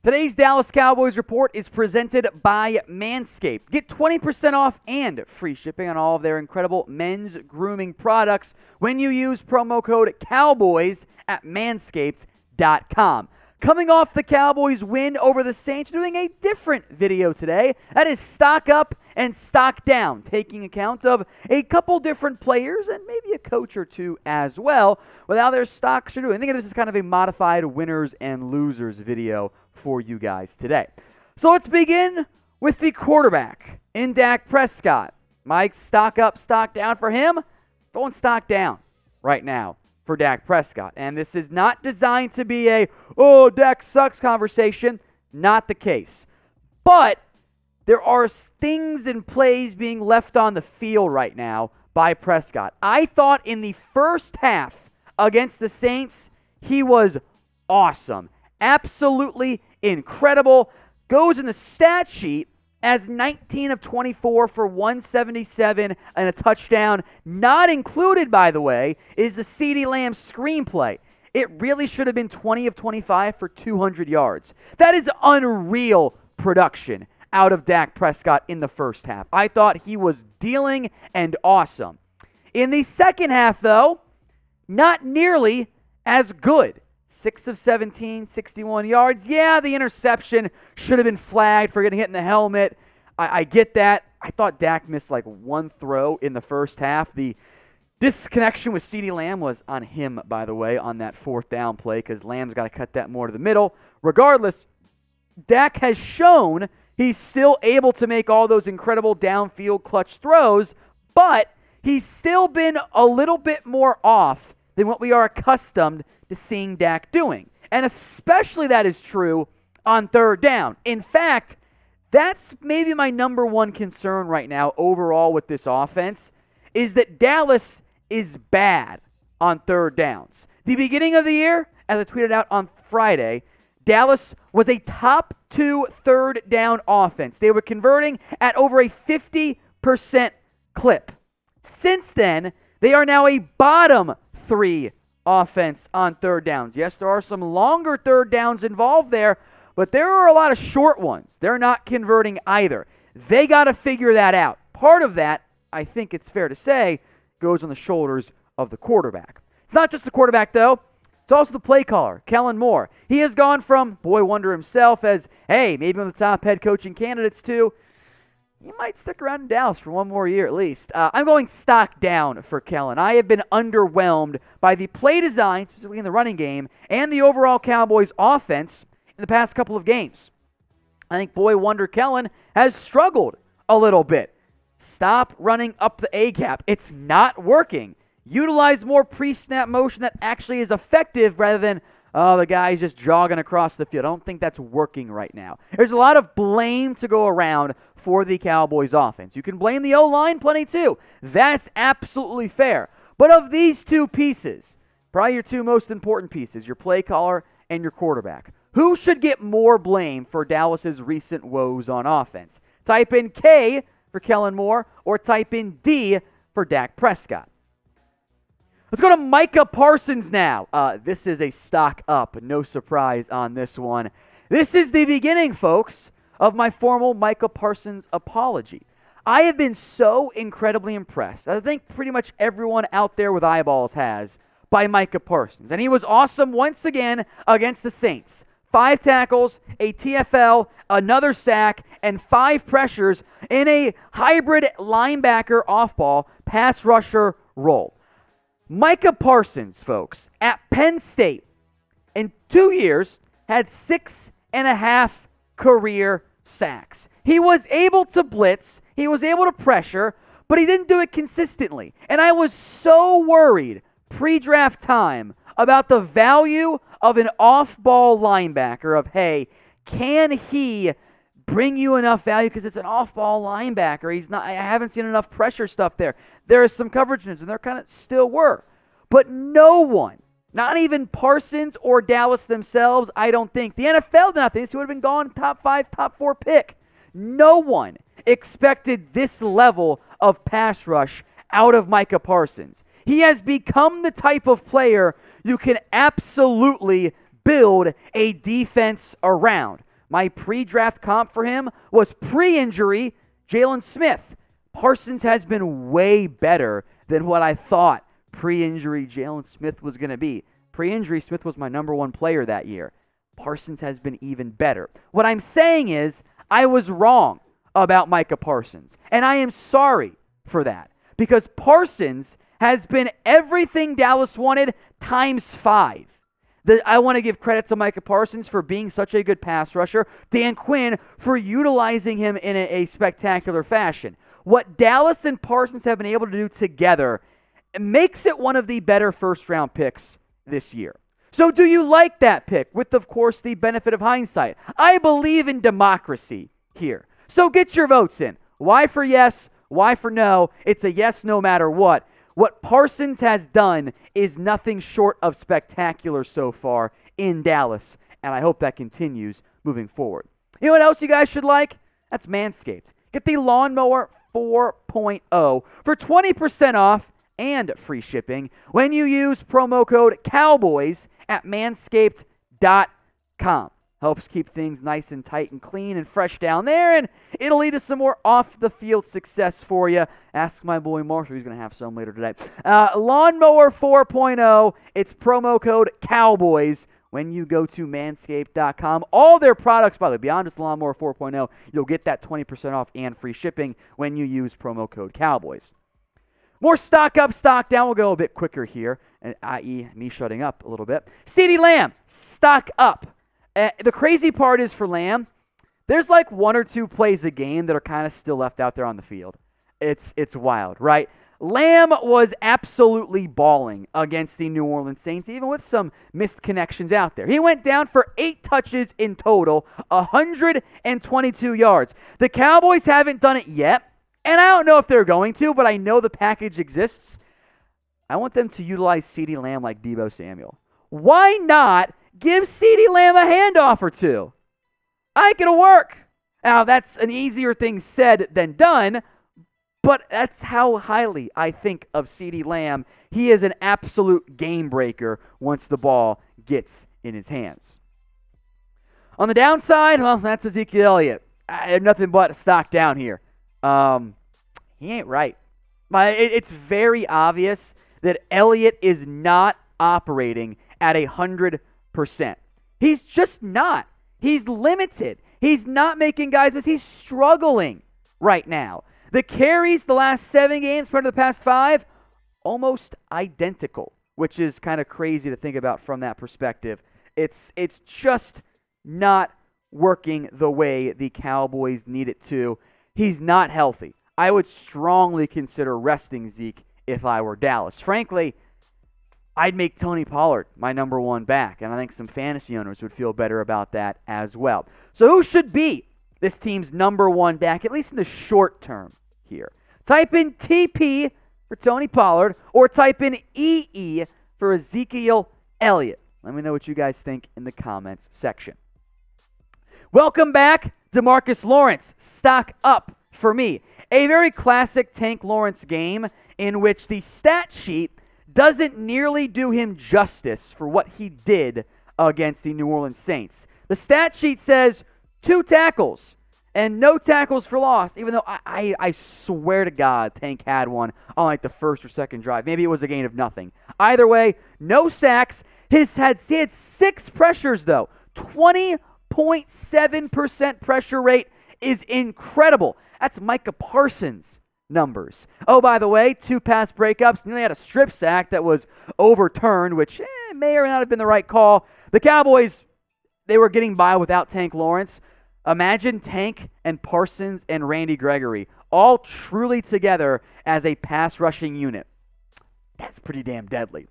Today's Dallas Cowboys report is presented by MANSCAPED. Get 20% off and free shipping on all of their incredible men's grooming products when you use promo code COWBOYS at manscaped.com. Coming off the Cowboys' win over the Saints, doing a different video today. That is stock up and stock down, taking account of a couple different players and maybe a coach or two as well with how their stocks are doing. I think this is kind of a modified winners and losers video for you guys today. So let's begin with the quarterback in Dak Prescott. Mike, stock up, stock down for him. Going stock down right now for Dak Prescott. And this is not designed to be a, oh, Dak sucks conversation. Not the case. But there are things and plays being left on the field right now by Prescott. I thought in the first half against the Saints, he was awesome. Absolutely incredible. Goes in the stat sheet as 19 of 24 for 177 and a touchdown. Not included, by the way, is the CeeDee Lamb screenplay. It really should have been 20 of 25 for 200 yards. That is unreal production out of Dak Prescott in the first half. I thought he was dealing and awesome. In the second half, though, not nearly as good. 6 of 17, 61 yards. Yeah, the interception should have been flagged for getting hit in the helmet. I get that. I thought Dak missed like one throw in the first half. The disconnection with CeeDee Lamb was on him, by the way, on that fourth down play because Lamb's got to cut that more to the middle. Regardless, Dak has shown he's still able to make all those incredible downfield clutch throws, but he's still been a little bit more off than what we are accustomed to seeing Dak doing. And especially that is true on third down. In fact, that's maybe my number one concern right now overall with this offense is that Dallas is bad on third downs. The beginning of the year, as I tweeted out on Friday, Dallas was a top 2 third down offense. They were converting at over a 50% clip. Since then, they are now a bottom 3 offense on third downs. Yes, there are some longer third downs involved there, but there are a lot of short ones. They're not converting either. They got to figure that out. Part of that, I think it's fair to say, goes on the shoulders of the quarterback. It's not just the quarterback, though. It's also the play caller, Kellen Moore. He has gone from boy wonder himself as, hey, maybe one of the top head coaching candidates to, he might stick around in Dallas for one more year at least. I'm going stock down for Kellen. I have been underwhelmed by the play design, specifically in the running game, and the overall Cowboys offense in the past couple of games. I think boy wonder Kellen has struggled a little bit. Stop running up the A-gap. It's not working. Utilize more pre-snap motion that actually is effective rather than, oh, the guy's just jogging across the field. I don't think that's working right now. There's a lot of blame to go around for the Cowboys offense. You can blame the O-line plenty too. That's absolutely fair. But of these two pieces, probably your two most important pieces, your play caller and your quarterback, who should get more blame for Dallas's recent woes on offense? Type in K for Kellen Moore or type in D for Dak Prescott. Let's go to Micah Parsons now. This is a stock up. No surprise on this one. This is the beginning, folks, of my formal Micah Parsons apology. I have been so incredibly impressed. I think pretty much everyone out there with eyeballs has by Micah Parsons. And he was awesome once again against the Saints. 5 tackles, a TFL, another sack, and 5 pressures in a hybrid linebacker off-ball pass rusher role. Micah Parsons, folks, at Penn State, in 2 years, had 6.5 career sacks. He was able to blitz, he was able to pressure, but he didn't do it consistently. And I was so worried pre-draft time about the value of an off-ball linebacker of, hey, can he bring you enough value because it's an off-ball linebacker. I haven't seen enough pressure stuff there. There is some coverage, and there kind of still were. But no one, not even Parsons or Dallas themselves, I don't think. The NFL did not think this. He would have been gone top 5, top 4 pick. No one expected this level of pass rush out of Micah Parsons. He has become the type of player you can absolutely build a defense around. My pre-draft comp for him was pre-injury Jalen Smith. Parsons has been way better than what I thought pre-injury Jalen Smith was going to be. Pre-injury, Smith was my number one player that year. Parsons has been even better. What I'm saying is I was wrong about Micah Parsons, and I am sorry for that because Parsons has been everything Dallas wanted times 5. I want to give credit to Micah Parsons for being such a good pass rusher, Dan Quinn for utilizing him in a spectacular fashion. What Dallas and Parsons have been able to do together makes it one of the better first-round picks this year. So do you like that pick with, of course, the benefit of hindsight? I believe in democracy here. So get your votes in. Why for yes? Why for no? It's a yes no matter what. What Parsons has done is nothing short of spectacular so far in Dallas, and I hope that continues moving forward. You know what else you guys should like? That's Manscaped. Get the Lawnmower 4.0 for 20% off and free shipping when you use promo code Cowboys at manscaped.com. Helps keep things nice and tight and clean and fresh down there, and it'll lead to some more off-the-field success for you. Ask my boy Marshall. He's going to have some later today. Lawnmower 4.0, it's promo code Cowboys when you go to manscaped.com. All their products, by the way, beyond just Lawnmower 4.0, you'll get that 20% off and free shipping when you use promo code Cowboys. More stock up, stock down. We'll go a bit quicker here, i.e. me shutting up a little bit. CeeDee Lamb, stock up. The crazy part is for Lamb, there's like 1 or 2 plays a game that are kind of still left out there on the field. It's wild, right? Lamb was absolutely balling against the New Orleans Saints, even with some missed connections out there. He went down for 8 touches in total, 122 yards. The Cowboys haven't done it yet, and I don't know if they're going to, but I know the package exists. I want them to utilize CeeDee Lamb like Deebo Samuel. Why not give CeeDee Lamb a handoff or 2? I think it'll work. Now, that's an easier thing said than done, but that's how highly I think of CeeDee Lamb. He is an absolute game breaker once the ball gets in his hands. On the downside, well, that's Ezekiel Elliott. I have nothing but stock down here. He ain't right. It's very obvious that Elliot is not operating at 100%. He's just not. He's limited. He's not making guys miss. He's struggling right now. The carries the last 7 games compared to the past 5, almost identical, which is kind of crazy to think about from that perspective. It's just not working the way the Cowboys need it to. He's not healthy. I would strongly consider resting Zeke if I were Dallas. Frankly, I'd make Tony Pollard my number 1 back, and I think some fantasy owners would feel better about that as well. So who should be this team's number 1 back, at least in the short term here? Type in TP for Tony Pollard or type in EE for Ezekiel Elliott. Let me know what you guys think in the comments section. Welcome back, DeMarcus Lawrence. Stock up for me. A very classic Tank Lawrence game in which the stat sheet doesn't nearly do him justice for what he did against the New Orleans Saints. The stat sheet says 2 tackles and no tackles for loss, even though I swear to God Tank had one on like the first or second drive. Maybe it was a gain of nothing. Either way, no sacks. He had 6 pressures, though. 20.7% pressure rate is incredible. That's Micah Parsons numbers. Oh, by the way, 2 pass breakups. Nearly had a strip sack that was overturned, which may or may not have been the right call. The Cowboys, they were getting by without Tank Lawrence. Imagine Tank and Parsons and Randy Gregory all truly together as a pass rushing unit. That's pretty damn deadly.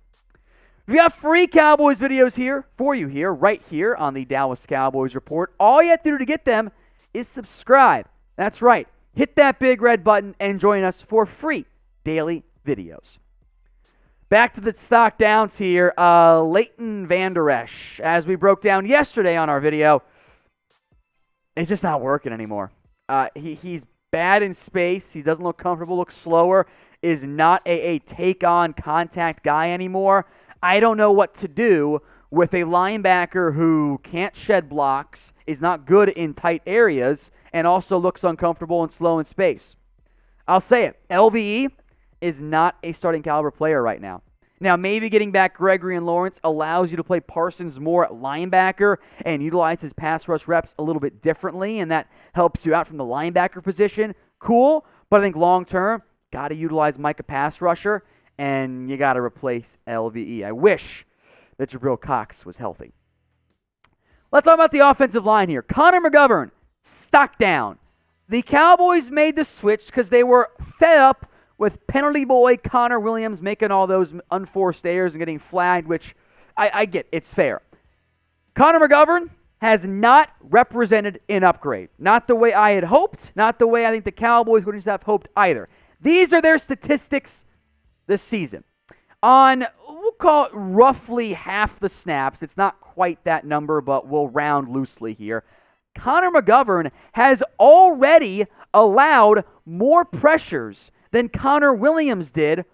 We got free Cowboys videos here for you here, right here on the Dallas Cowboys Report. All you have to do to get them is subscribe. That's right. Hit that big red button and join us for free daily videos. Back to the stock downs here. Leighton Vander Esch, as we broke down yesterday on our video, it's just not working anymore. He's bad in space. He doesn't look comfortable, looks slower, is not a take-on contact guy anymore. I don't know what to do with a linebacker who can't shed blocks, is not good in tight areas, and also looks uncomfortable and slow in space. I'll say it. LVE is not a starting caliber player right now. Now, maybe getting back Gregory and Lawrence allows you to play Parsons more at linebacker and utilize his pass rush reps a little bit differently, and that helps you out from the linebacker position. Cool, but I think long-term, got to utilize Micah pass rusher, and you got to replace LVE. I wish that Jabril Cox was healthy. Let's talk about the offensive line here. Connor McGovern, stock down. The Cowboys made the switch because they were fed up with penalty boy Connor Williams making all those unforced errors and getting flagged, which I get. It's fair. Connor McGovern has not represented an upgrade. Not the way I had hoped, not the way I think the Cowboys would have hoped either. These are their statistics this season. On, we'll call it roughly half the snaps. It's not quite that number, but we'll round loosely here. Connor McGovern has already allowed more pressures than Connor Williams did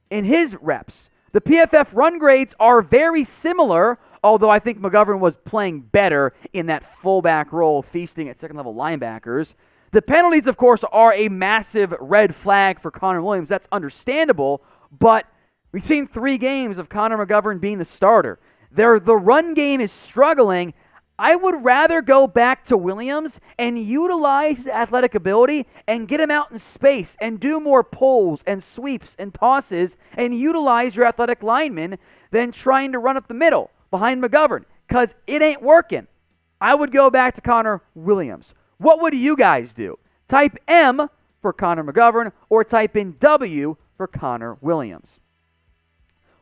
in his reps. The PFF run grades are very similar, although I think McGovern was playing better in that fullback role, feasting at second-level linebackers. The penalties, of course, are a massive red flag for Connor Williams. That's understandable, but we've seen 3 games of Connor McGovern being the starter. The run game is struggling. I would rather go back to Williams and utilize his athletic ability and get him out in space and do more pulls and sweeps and tosses and utilize your athletic linemen than trying to run up the middle behind McGovern, because it ain't working. I would go back to Connor Williams. What would you guys do? Type M for Connor McGovern or type in W for Connor Williams.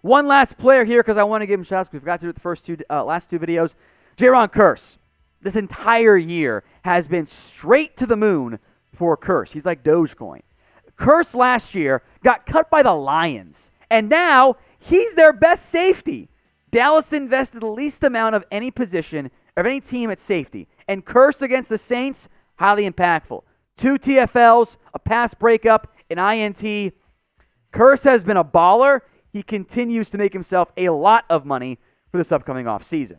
One last player here because I want to give him shout-outs because we forgot to do it the last two videos. Jayron Kearse, this entire year, has been straight to the moon for Kearse. He's like Dogecoin. Kearse last year got cut by the Lions, and now he's their best safety. Dallas invested the least amount of any position of any team at safety, and Kearse against the Saints, highly impactful. 2 TFLs, a pass breakup, an INT. Kearse has been a baller. He continues to make himself a lot of money for this upcoming offseason.